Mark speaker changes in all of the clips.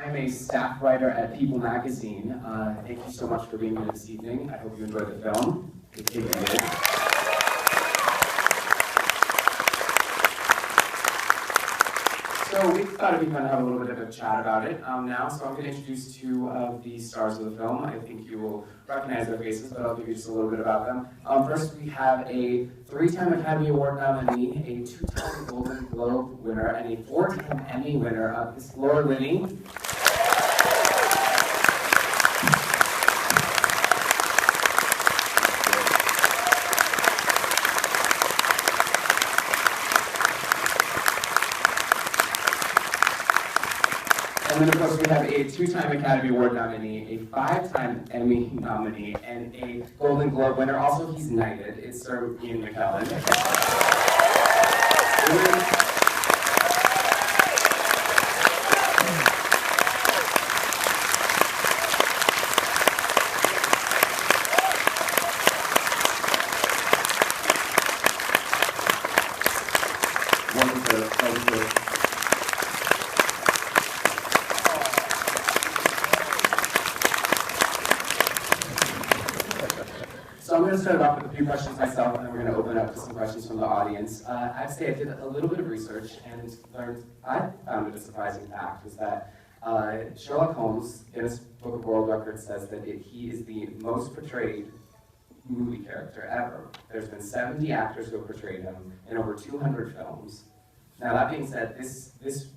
Speaker 1: I'm a staff writer at People Magazine. Thank you so much for being here this evening. I hope you enjoyed the film. If you did. So we thought we'd kind of have a little bit of a chat about it now. So I'm going to introduce two of the stars of the film. I think you will recognize their faces, but I'll give you just a little bit about them. First, we have a 3-time Academy Award nominee, a 2-time Golden Globe winner, and a 4-time Emmy winner, Miss Linney. And then, of course, we have a 2-time Academy Award nominee, a 5-time Emmy nominee, and a Golden Globe winner. Also, he's knighted. It's Sir McKellen. So I'm going to start off with a few questions myself, and then we're going to open up to some questions from the audience. I'd say I did a little bit of research and learned, I found it a surprising fact, was that Sherlock Holmes, Guinness Book of World Records, says that he is the most portrayed movie character ever. There's been 70 actors who have portrayed him in over 200 films. Now, that being said, this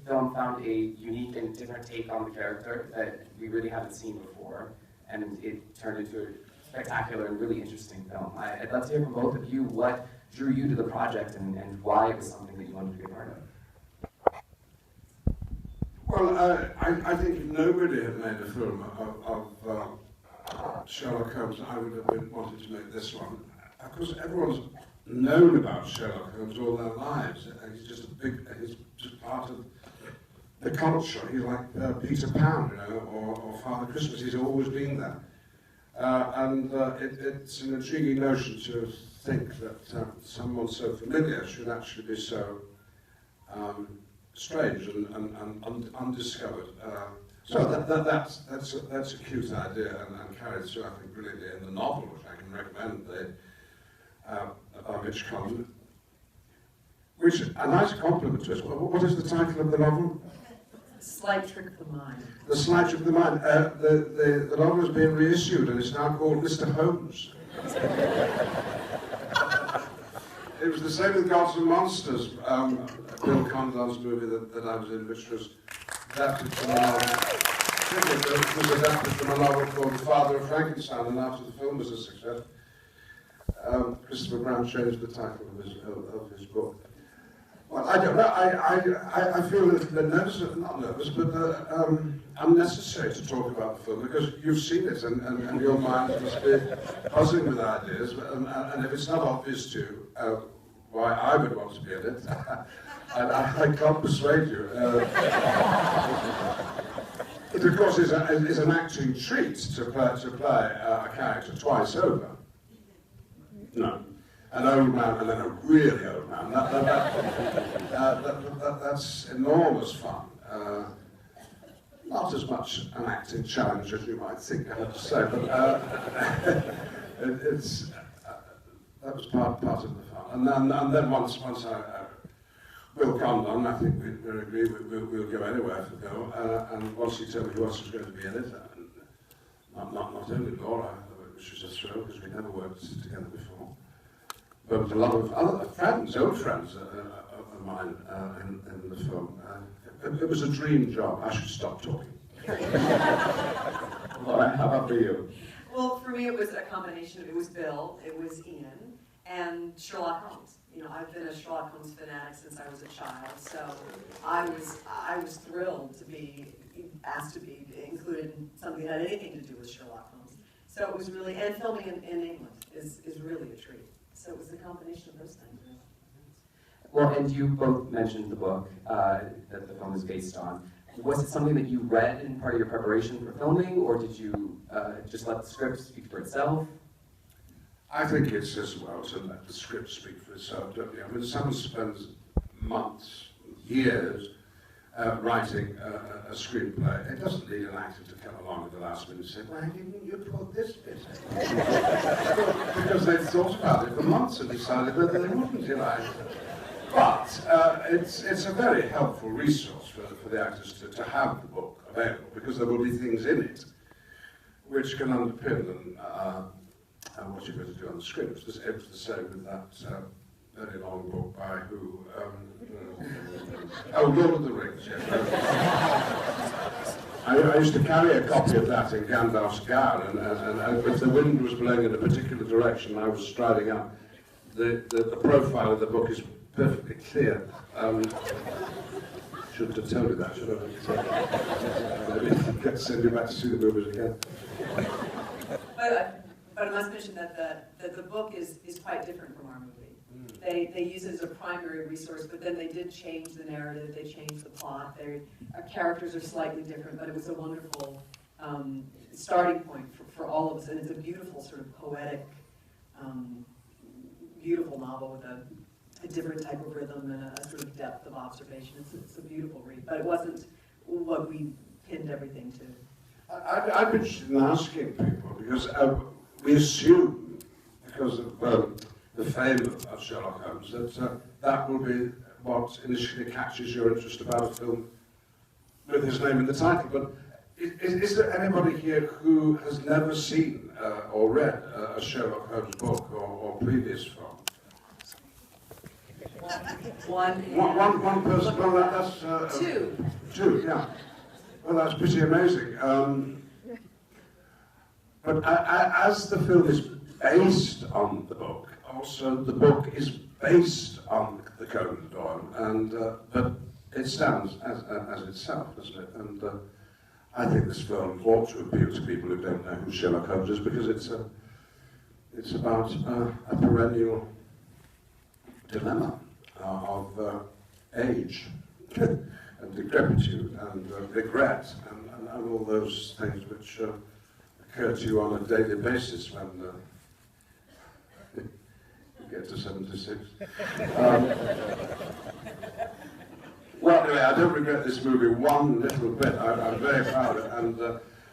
Speaker 1: film found a unique and different take on the character that we really haven't seen before, and it turned into a spectacular and really interesting film. I'd love to hear from both of you what drew you to the project and why it was something that you wanted to be a part of.
Speaker 2: Well, I think if nobody had made a film of Sherlock Holmes, I would have wanted to make this one. Of course, everyone's known about Sherlock Holmes all their lives. He's just he's just part of the culture. He's like Peter Pan, you know, or Father Christmas. He's always been there. It's an intriguing notion to think that someone so familiar should actually be so strange and undiscovered. So that's a cute idea and carried through, I think, brilliantly in the novel, which I can recommend, by McKellen. Which a nice compliment to us. What is the title of the novel?
Speaker 3: Slight Trick of the Mind.
Speaker 2: The Slight Trick of the Mind. The novel has been reissued and it's now called Mr. Holmes. It was the same with Gods and Monsters, Bill Condon's movie that I was in, which was adapted from a novel. It was adapted from a novel called The Father of Frankenstein, and after the film was a success, Christopher Brown changed the title of his book. Well, I don't know. I feel a little bit nervous, not nervous, but unnecessary to talk about the film because you've seen it and your mind must be buzzing with ideas. And if it's not obvious to you why I would want to be in it, I can't persuade you. It, of course, is an acting treat to play a character twice over. No. An old man and then a really old man. That's enormous fun. Not as much an acting challenge as you might think, I have to say, but that was part of the fun. And then once Will Condon, I think we agree we'll go anywhere for go. And once he told me who else was going to be in it, not only Laura, which was a thrill because we never worked together before. But with a lot of other friends, old friends of mine in the film. It was a dream job. I should stop talking.
Speaker 1: Laura, how about for you?
Speaker 3: Well, for me, it was a combination. It was Bill, it was Ian, and Sherlock Holmes. You know, I've been a Sherlock Holmes fanatic since I was a child, so I was thrilled to be asked to be included in something that had anything to do with Sherlock Holmes. So it was really, and filming in England is really a treat. So it was a combination of those things.
Speaker 1: Well, and you both mentioned the book that the film is based on. Was it something that you read in part of your preparation for filming, or did you just let the script speak for itself?
Speaker 2: I think it's as well to let the script speak for itself, don't you? I mean, someone spends months, years, writing a screenplay. It doesn't need an actor to come along at the last minute and say, why didn't you put this bit in? Because they'd thought about it for months and decided that they wouldn't, you know. But it's a very helpful resource for the actors to have the book available, because there will be things in it which can underpin what you're going to do on the screen. It was the same with that very long book by who? Oh, Lord of the Rings, yes. I used to carry a copy of that in Gandalf's gown, and if the wind was blowing in a particular direction, I was striding up. The profile of the book is perfectly clear. Shouldn't have told you that, should I? Maybe send you back to see the movies again.
Speaker 3: But I must mention that the book is quite different from our movie. They use it as a primary resource, but then they did change the narrative, they changed the plot. Our characters are slightly different, but it was a wonderful starting point for all of us, and it's a beautiful sort of poetic, beautiful novel with a different type of rhythm and a sort of depth of observation. It's a beautiful read, but it wasn't what we pinned everything to.
Speaker 2: I'd be interested in asking people, because we assume, because of the fame of Sherlock Holmes, that will be what initially catches your interest about a film with his name in the title. But is there anybody here who has never seen or read a Sherlock Holmes book or previous film? One person. Well, that's
Speaker 3: two.
Speaker 2: Two, yeah. Well, that's pretty amazing. But as the film is based on the book, also the book is based on the Conan Doyle, and but it stands as itself, doesn't it? And I think this film ought to appeal to people who don't know who Sherlock Holmes is, because it's about a perennial dilemma of age and decrepitude and regret and all those things which occur to you on a daily basis when you get to 76. Well, anyway, I don't regret this movie one little bit. I'm very proud of it,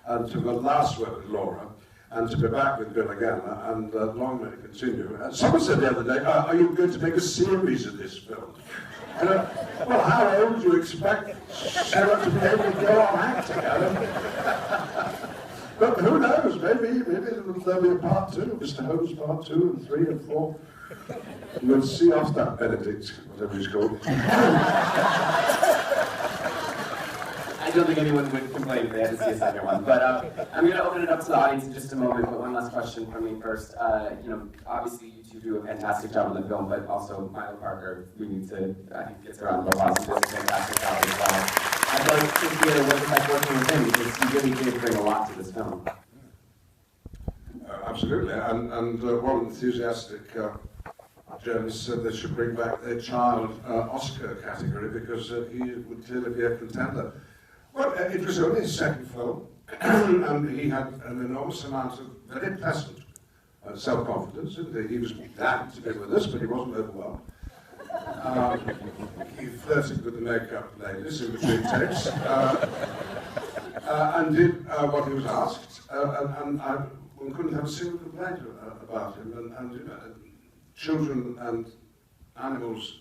Speaker 2: and to the last work with Laura, and to be back with Bill again, and long may it continue. Someone said the other day, are you going to make a series of this film? And, well, how old do you expect Sarah to be able to go on acting? But who knows, maybe there'll be a part two, Mr. Holmes part 2 and 3 and 4. We'll see after Benedict, whatever he's called.
Speaker 1: I don't think anyone would complain if they had to see a second one. But I'm going to open it up to the audience in just a moment. But one last question from me first. Obviously you two do a fantastic job in the film, but also Milo Parker, we need to, I think, gets around the applause. He does a fantastic job as well. I'd like to hear what it's like working with him, because he really did bring a lot to this film.
Speaker 2: Absolutely, and one enthusiastic journalist said they should bring back their child Oscar category, because he would clearly be a contender. Well, it was only his second film, and he had an enormous amount of very pleasant self-confidence. He was glad to be with us, but he wasn't overwhelmed. He flirted with the makeup ladies in between takes, and did what he was asked, and one couldn't have a single complaint about him. And children and animals,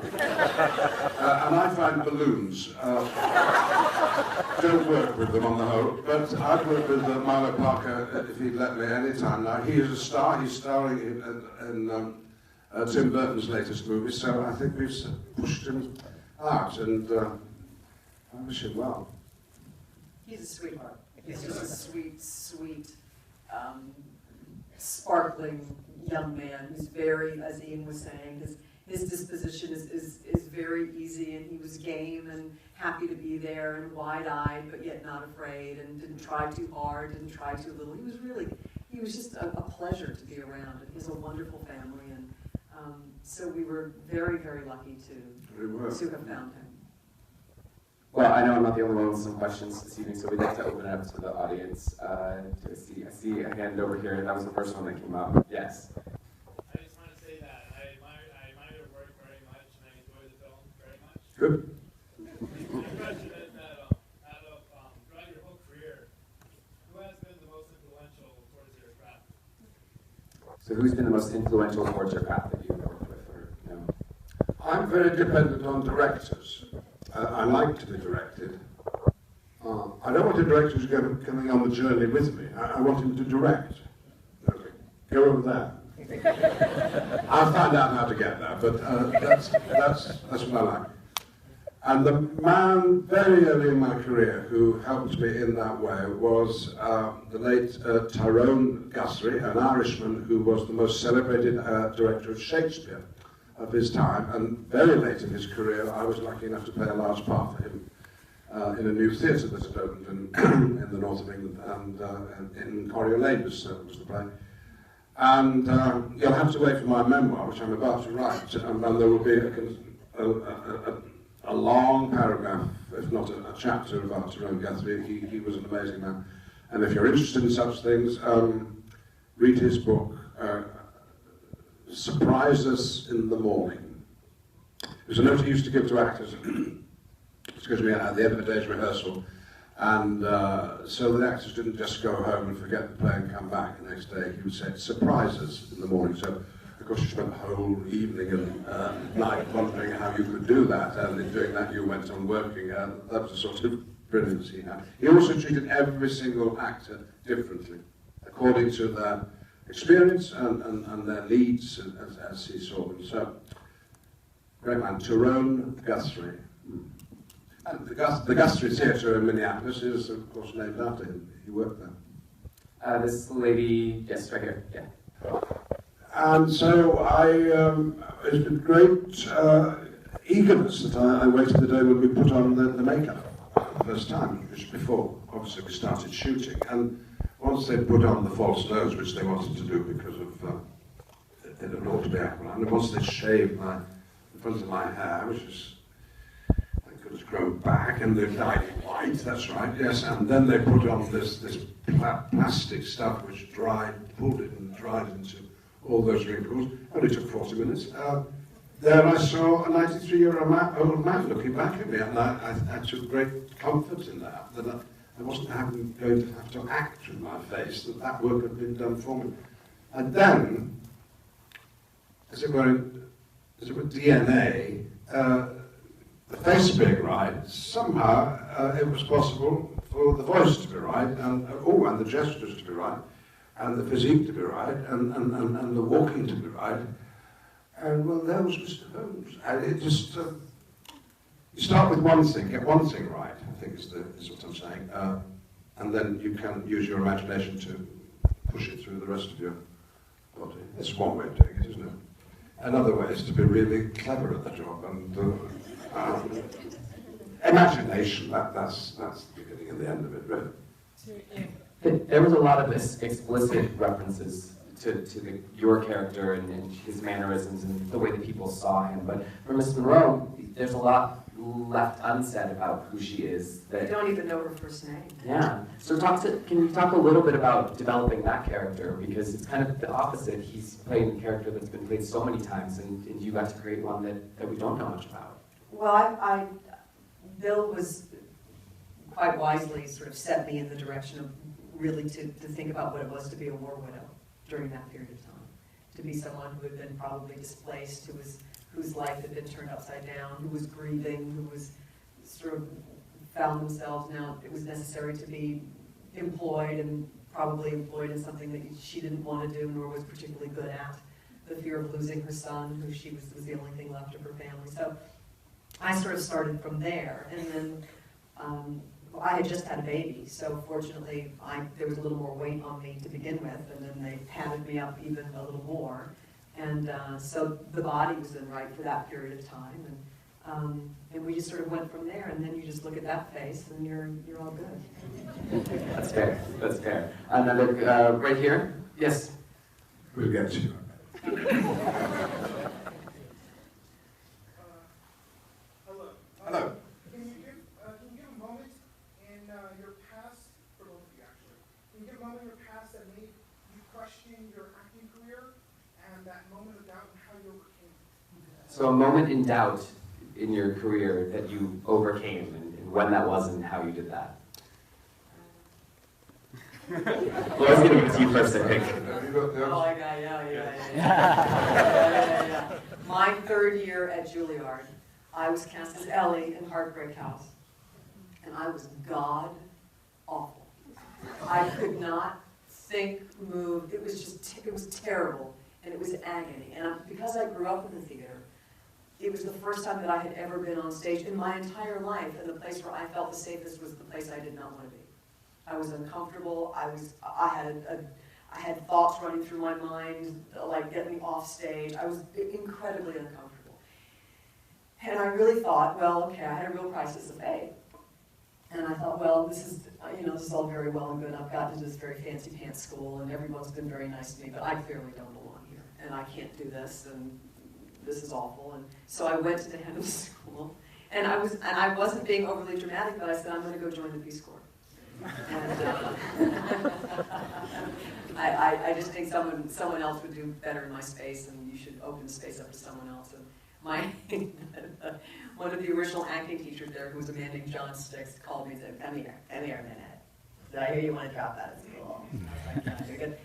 Speaker 2: and I find balloons don't work with them on the whole, but I'd work with Milo Parker if he'd let me any time now. He is a star. He's starring in Tim Burton's latest movie, so I think we've pushed him out, and I wish him well.
Speaker 3: He's a sweetheart. He's just a sweet, sparkling young man who's very, as Ian was saying, his disposition is very easy, and he was game and happy to be there and wide-eyed, but yet not afraid, and didn't try too hard, didn't try too little. He was just a pleasure to be around, and he's a wonderful family, and so we were very, very lucky to have found him.
Speaker 1: Well, I know I'm not the only one with some questions this evening, so we'd like to open it up to the audience. I see a hand over here. That was the first one that came up. Yes.
Speaker 4: I just want to say that I admire your work very much, and I enjoy the film very much.
Speaker 2: Good.
Speaker 1: So who's been the most influential towards your path that you've worked with, or you know?
Speaker 2: I'm very dependent on directors. I like to be directed. I don't want a director who's coming on the journey with me. I want him to direct. Okay. Go over there. I'll find out how to get there, but that's what I like. And the man very early in my career who helped me in that way was the late Tyrone Guthrie, an Irishman who was the most celebrated director of Shakespeare of his time. And very late in his career, I was lucky enough to play a large part for him in a new theatre that had opened in the north of England, and in Coriolanus was the play. And you'll have to wait for my memoir, which I'm about to write, and there will be a long paragraph, if not a chapter, about Tyrone Guthrie. He was an amazing man. And if you're interested in such things, read his book, Surprise Us in the Morning. It was a note he used to give to actors, excuse me, at the end of a day's rehearsal. And so the actors didn't just go home and forget the play and come back the next day. He would say, surprise us in the morning. So, of course, you spent the whole evening and night wondering how you could do that, and in doing that you went on working, and that was the sort of brilliance he had. He also treated every single actor differently, according to their experience and their needs as he saw them. So, great man, Tyrone Guthrie. And the Guthrie Theatre in Minneapolis is, of course, named after him. He worked there.
Speaker 1: This lady, yes, right here, yeah.
Speaker 2: And so it's been great eagerness that I waited the day when we put on the makeup for the first time, which before, obviously, we started shooting. And once they put on the false nose, which they wanted to do because of it ought to be aqualine, and once they shaved the front of my hair, which is, thank goodness, grown back, and they dyed it white, that's right, yes, and then they put on this plastic stuff which pulled it and dried it into all those wrinkles. Only took 40 minutes. There I saw a 93-year-old man looking back at me, and I took great comfort in that I wasn't going to have to act with my face, that work had been done for me. And then, as it were DNA, the face being right, somehow it was possible for the voice to be right, and the gestures to be right, and the physique to be right, and the walking to be right. And well, there was Mr. Holmes. And it just, you start with one thing, get one thing right, I think is what I'm saying, and then you can use your imagination to push it through the rest of your body. It's one way of doing it, isn't it? Another way is to be really clever at the job, and imagination, that's the beginning and the end of it, really.
Speaker 1: There was a lot of explicit references to your character and his mannerisms and the way that people saw him, but for Miss Monroe, there's a lot left unsaid about who she is.
Speaker 3: I don't even know her first name.
Speaker 1: Yeah. So can you talk a little bit about developing that character? Because it's kind of the opposite. He's played a character that's been played so many times, and you got to create one that we don't know much about.
Speaker 3: Well, Bill was quite wisely sort of set me in the direction of really to think about what it was to be a war widow during that period of time. To be someone who had been probably displaced, whose life had been turned upside down, who was grieving, who was sort of found themselves now, it was necessary to be employed, and probably employed in something that she didn't want to do nor was particularly good at. The fear of losing her son, who she was the only thing left of her family. So I sort of started from there, and then I had just had a baby, so fortunately there was a little more weight on me to begin with, and then they padded me up even a little more. And so the body was then right for that period of time, and we just sort of went from there, and then you just look at that face, and you're all good.
Speaker 1: That's fair, that's fair. Another, right here, yes?
Speaker 2: We'll get to you. Hello.
Speaker 5: Can you give a moment in your past, for both of you actually, can you give a moment in your past that made you question your acting career, and that moment of doubt and how you overcame it?
Speaker 1: So a moment in doubt in your career that you overcame, and when that was and how you did that. Well, I was giving it to you first, I think.
Speaker 2: Have you got the
Speaker 3: Oh,
Speaker 2: answer?
Speaker 3: yeah. My third year at Juilliard, I was cast as Ellie in Heartbreak House. And I was god awful. I could not think, move. It was just, it was terrible. And it was agony. And because I grew up in the theater, it was the first time that I had ever been on stage in my entire life. And the place where I felt the safest was the place I did not want to be. I was uncomfortable. I had thoughts running through my mind, like get me off stage. I was incredibly uncomfortable. And I really thought, well, okay, I had a real crisis of faith. And I thought, well, this is all very well and good. I've gotten to this very fancy pants school, and everyone's been very nice to me, but I clearly don't belong here, and I can't do this, and this is awful. And so I went to the head of the school, and I wasn't being overly dramatic, but I said, I'm going to go join the Peace Corps. And I just think someone else would do better in my space, and you should open the space up to someone else. And one of the original acting teachers there, who was a man named John Sticks, called me and said, come here a minute. Did I hear you want to drop out of school? I was like, yeah, you're good.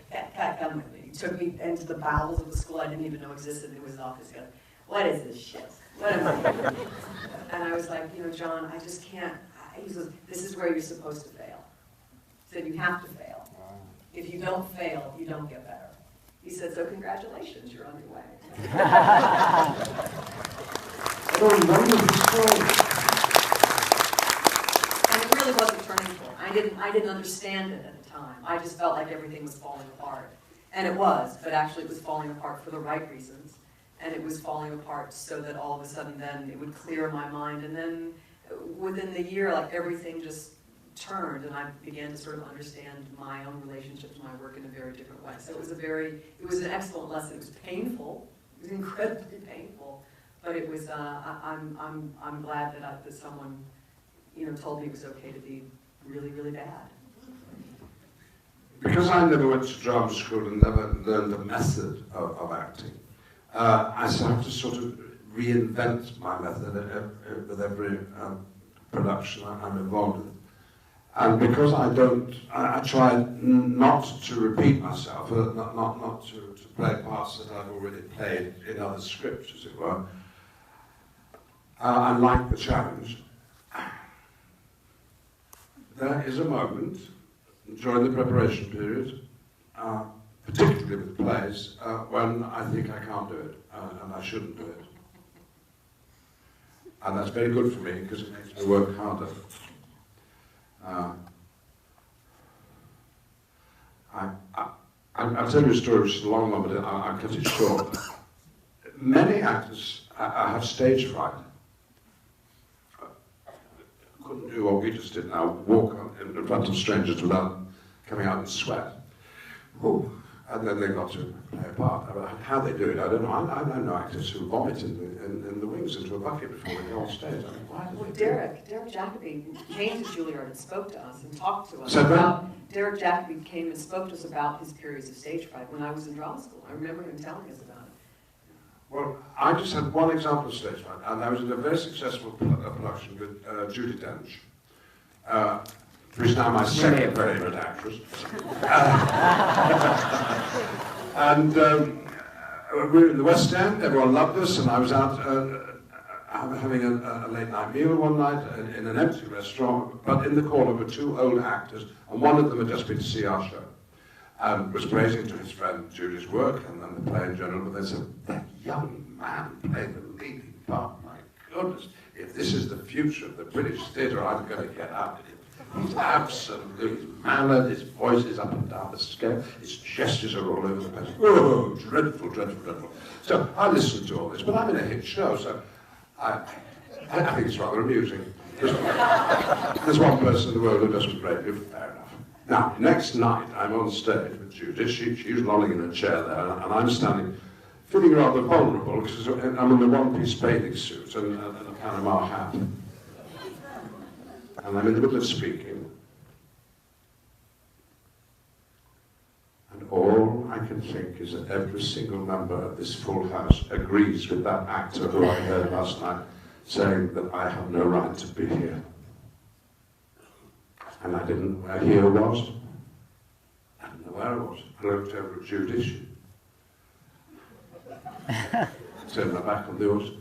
Speaker 3: Come with me. He took me into the bowels of the school I didn't even know existed. It was an office. He goes, what is this shit? What am I doing? And I was like, John, I just can't. He says, this is where you're supposed to fail. He said, you have to fail. If you don't fail, you don't get better. He said, so congratulations, you're on your way. And it really was a turning point. I didn't understand it at the time. I just felt like everything was falling apart. And it was, but actually it was falling apart for the right reasons. And it was falling apart so that all of a sudden then it would clear my mind. And then within the year, like everything just turned, and I began to sort of understand my own relationship to my work in a very different way. So it was an excellent lesson. It was painful. It was incredibly painful, but it was. I'm glad that someone, told me it was okay to be really, really bad.
Speaker 2: Because I never went to drama school and never learned the method of acting, I have to sort of reinvent my method with every production I'm involved in. And because I try not to repeat myself, not to play parts that I've already played in other scripts, as it were. I like the challenge. There is a moment during the preparation period, particularly with plays, when I think I can't do it, and I shouldn't do it. And that's very good for me, because it makes me work harder. I'll tell you a story which is a long one, but I'll cut it short. Many actors have stage fright. Couldn't do what we just did now, walk in front of strangers without coming out in sweat. Ooh. And then they got to play a part. How they do it, I don't know. I know actors who vomit in the wings into a bucket before they go on stage. I mean, why do they
Speaker 3: Derek Jacobi came to Juilliard and spoke to us and talked to us
Speaker 2: So
Speaker 3: about. Derek Jacobi came and spoke to us about his periods of stage fright when I was in drama school. I remember him telling us about it.
Speaker 2: Well, I just had one example of stage fright, and I was in a very successul production with Judi Dench. Who is now my second favourite actress. And we were in the West End, everyone loved us, and I was out having a late night meal one night in an empty restaurant, but in the corner were two old actors, and one of them had just been to see our show, and was praising to his friend Judy's work, and then the play in general, but they said, that young man played the leading part, my goodness, if this is the future of the British theatre, I'm going to get out of it. He's absolutely mallet, his voice is up and down the scale, his gestures are all over the place. Oh, dreadful, dreadful, dreadful. So I listened to all this, but I'm in a hit show, so I think it's rather amusing. There's one person in the world who doesn't rate you, fair enough. Now, next night, I'm on stage with Judith, she's lolling in a chair there, and I'm standing, feeling rather vulnerable, because I'm in a one-piece bathing suit and a Panama hat. And I'm in the middle of speaking, and all I can think is that every single member of this full house agrees with that actor who I heard last night saying that I have no right to be here. And I didn't know where here was. where I was. I looked over at Judy. She turned my back on the others.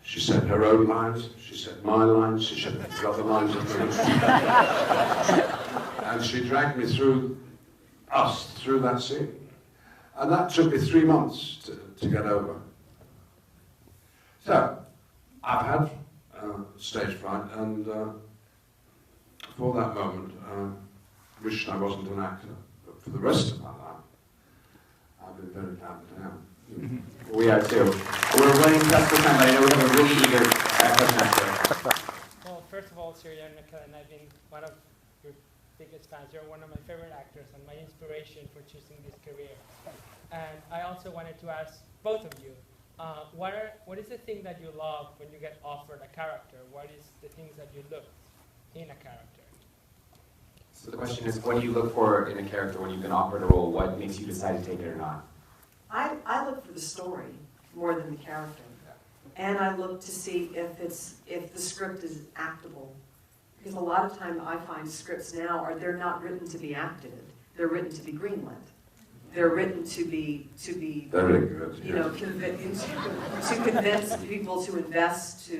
Speaker 2: She said her own lines, she said my lines, she said the other lines of hers. And she dragged me through that scene. And that took me 3 months to get over. So, I've had stage fright, and for that moment, wished I wasn't an actor. But for the rest of my life, I've been very glad that I am.
Speaker 1: We are too. We're running just for time, but I know we have a really eager question after.
Speaker 4: Well, first of all, Sir McKellen, I've been one of your biggest fans. You're one of my favorite actors and my inspiration for choosing this career. And I also wanted to ask both of you, what is the thing that you love when you get offered a character? What is the things that you look in a character?
Speaker 1: So the question is, what do you look for in a character when you've been offered a role? What makes you decide to take it or not?
Speaker 3: I look for the story more than the character. And I look to see if the script is actable. Because a lot of time I find scripts now they're not written to be acted. They're written to be greenlit. They're written to be
Speaker 2: Very good.
Speaker 3: you know, to convince people to invest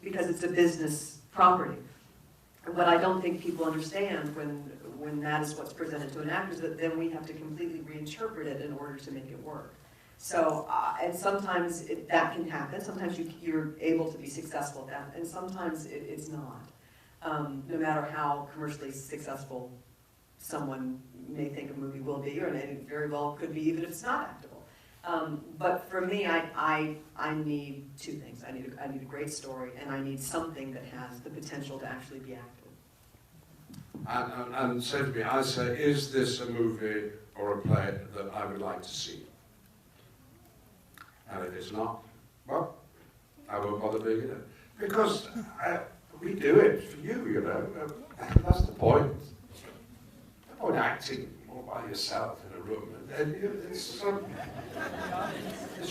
Speaker 3: because it's a business property. And what I don't think people understand when that is what's presented to an actor is that then we have to completely reinterpret it in order to make it work. So, and sometimes that can happen. Sometimes you're able to be successful at that, and sometimes it's not. No matter how commercially successful someone may think a movie will be, or it very well could be even if it's not actable. But for me, I need two things. I need a great story, and I need something that has the potential to actually be acted.
Speaker 2: And say to me, I say, is this a movie or a play that I would like to see? And if it's not, well, I won't bother doing it. Because we do it for you, you know. That's the point. The point acting all by yourself in a room. And it's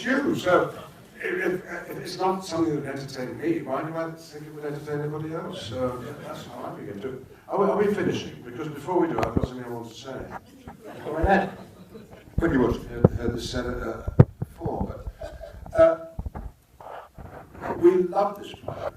Speaker 2: you. So if it's not something that entertains me, why do I think it would entertain anybody else? So that's how I begin to. Are we finishing? Because before we do, I've got something I want to say.
Speaker 1: Go right ahead.
Speaker 2: Pretty much heard this said before, but we love this play.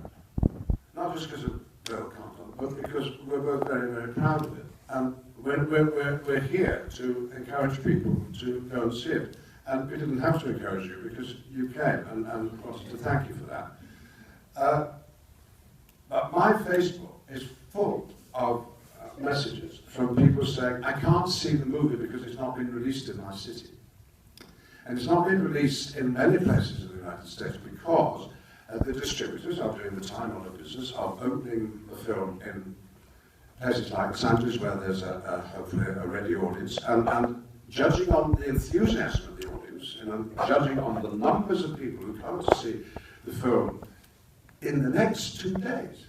Speaker 2: Not just because of Bill content, but because we're both very, very proud of it. And we're here to encourage people to go and see it. And we didn't have to encourage you because you came, and wanted to thank you for that. But my Facebook is full of messages from people saying, I can't see the movie because it's not been released in my city. And it's not been released in many places in the United States because the distributors are doing the time-honored business of opening the film in places like Los Angeles, where there's hopefully a ready audience, and judging on the enthusiasm of the audience, and judging on the numbers of people who come to see the film in the next 2 days,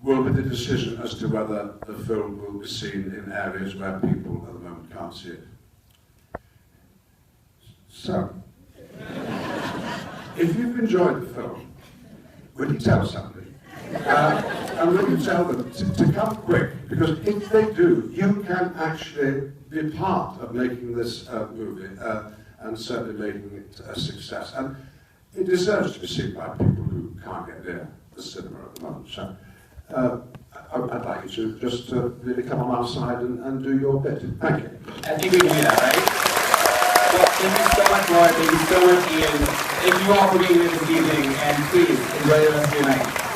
Speaker 2: will be the decision as to whether the film will be seen in areas where people at the moment can't see it. So, if you've enjoyed the film, will you tell somebody? And will you tell them to come quick? Because if they do, you can actually be part of making this movie and certainly making it a success. And it deserves to be seen by people who can't get near the cinema at the moment. So, I'd like you to just really come on our side and do your bit. Thank you.
Speaker 1: I think we can do that, right? Well, thank you so much, Laura. Thank you so much, Ian. Thank you all for being here this evening, and please enjoy the rest of your night.